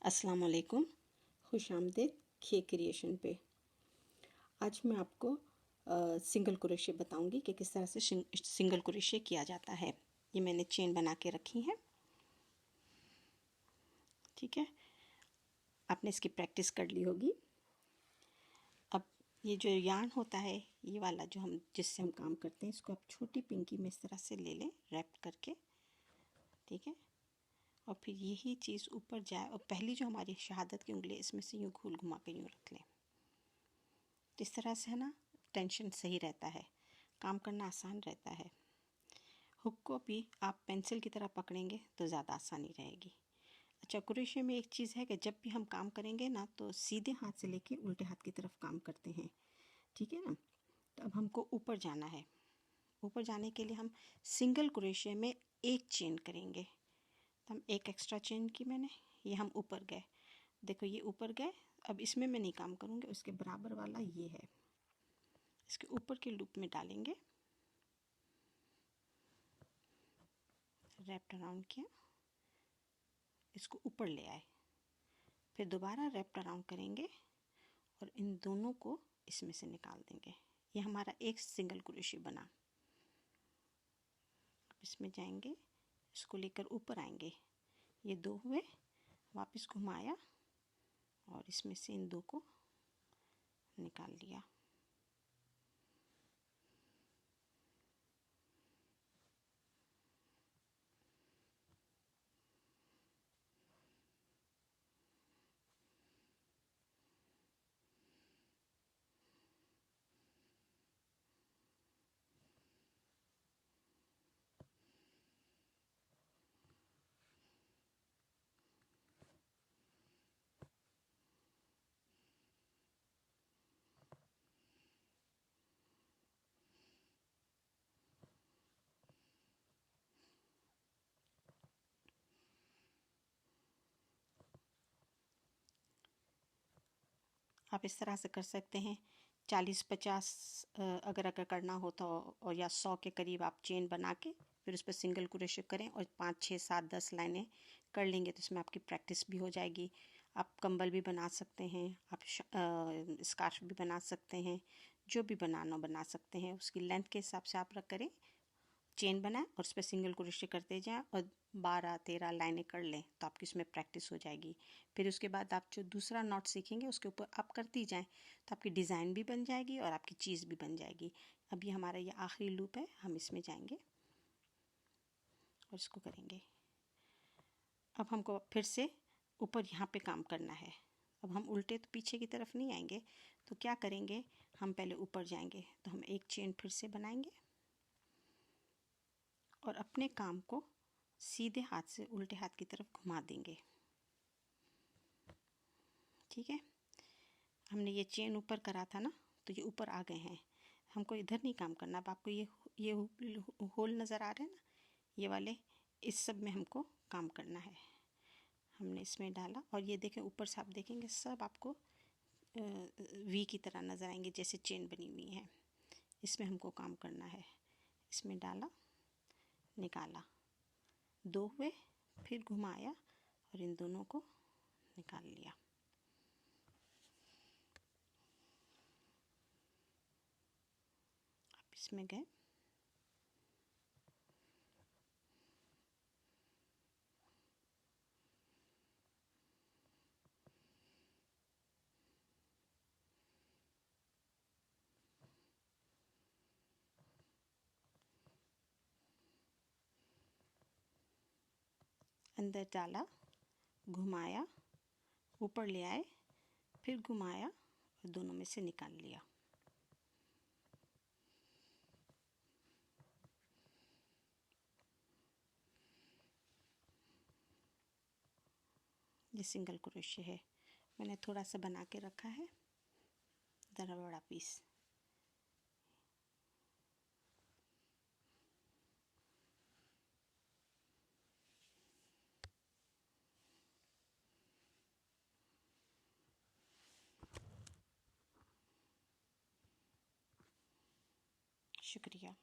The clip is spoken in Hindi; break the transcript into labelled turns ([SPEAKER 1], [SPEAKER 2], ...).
[SPEAKER 1] अस्सलाम वालेकुम, खुशामदीद खे क्रिएशन पे। आज मैं आपको सिंगल क्रोशे बताऊंगी कि किस तरह से सिंगल क्रोशे किया जाता है। ये मैंने चेन बना के रखी है, ठीक है। आपने इसकी प्रैक्टिस कर ली होगी। अब ये जो यार्न होता है, ये वाला जो हम जिससे हम काम करते हैं, इसको आप छोटी पिंकी में इस तरह से ले लें, रैप करके, ठीक है। और फिर यही चीज़ ऊपर जाए और पहली जो हमारी शहादत की उंगली इसमें से यूँ घूल घुमा के यूँ रख लें। इस तरह से है ना, टेंशन सही रहता है, काम करना आसान रहता है। हुक को भी आप पेंसिल की तरह पकड़ेंगे तो ज़्यादा आसानी रहेगी। अच्छा, क्रोशे में एक चीज़ है कि जब भी हम काम करेंगे ना, तो सीधे हाथ से लेके उल्टे हाथ की तरफ काम करते हैं, ठीक है ना। तो अब हमको ऊपर जाना है। ऊपर जाने के लिए हम सिंगल क्रोशे में एक चेन करेंगे। तो हम एक एक्स्ट्रा चेन की मैंने, ये हम ऊपर गए, देखो ये ऊपर गए। अब इसमें मैं नहीं काम करूँगी, उसके बराबर वाला ये है, इसके ऊपर के लूप में डालेंगे, रैप्ड अराउंड किया, इसको ऊपर ले आए, फिर दोबारा रैप्ड अराउंड करेंगे और इन दोनों को इसमें से निकाल देंगे। ये हमारा एक सिंगल क्रोशे बना। अब इसमें जाएंगे, इसको लेकर ऊपर आएंगे, ये दो हुए, वापस घुमाया और इसमें से इन दो को निकाल लिया। आप इस तरह से कर सकते हैं। 40-50 अगर करना हो तो, और या 100 के करीब आप चेन बना के फिर उस पर सिंगल क्रोशे करें और 5, 6, 7, 10 लाइनें कर लेंगे तो इसमें आपकी प्रैक्टिस भी हो जाएगी। आप कंबल भी बना सकते हैं, आप स्कार्फ भी बना सकते हैं, जो भी बनाना बना सकते हैं। उसकी लेंथ के हिसाब से आप रख करें, चेन बनाएं और उस पर सिंगल क्रोशे करते जाएं और 12-13 लाइनें कर लें तो आपकी उसमें प्रैक्टिस हो जाएगी। फिर उसके बाद आप जो दूसरा नॉट सीखेंगे उसके ऊपर आप करती जाएं तो आपकी डिज़ाइन भी बन जाएगी और आपकी चीज़ भी बन जाएगी। अब ये हमारा ये आखिरी लूप है, हम इसमें जाएंगे और इसको करेंगे। अब हमको फिर से ऊपर यहाँ पे काम करना है। अब हम उल्टे तो पीछे की तरफ नहीं आएंगे, तो क्या करेंगे, हम पहले ऊपर जाएंगे, तो हम एक चेन फिर से बनाएंगे और अपने काम को सीधे हाथ से उल्टे हाथ की तरफ घुमा देंगे, ठीक है। हमने ये चेन ऊपर करा था ना, तो ये ऊपर आ गए हैं, हमको इधर नहीं काम करना। अब आपको ये होल नज़र आ रहे हैं ना, ये वाले, इस सब में हमको काम करना है। हमने इसमें डाला और ये देखें ऊपर से आप देखेंगे सब आपको वी की तरह नज़र आएंगे, जैसे चेन बनी हुई है। इसमें हमको काम करना है। इसमें डाला, निकाला, दो हुए, फिर घुमाया और इन दोनों को निकाल लिया। आप इसमें गए, अंदर डाला, घुमाया, ऊपर ले आए, फिर घुमाया और दोनों में से निकाल लिया। ये सिंगल क्रोशे है, मैंने थोड़ा सा बना के रखा है, ज़रा बड़ा पीस। शुक्रिया।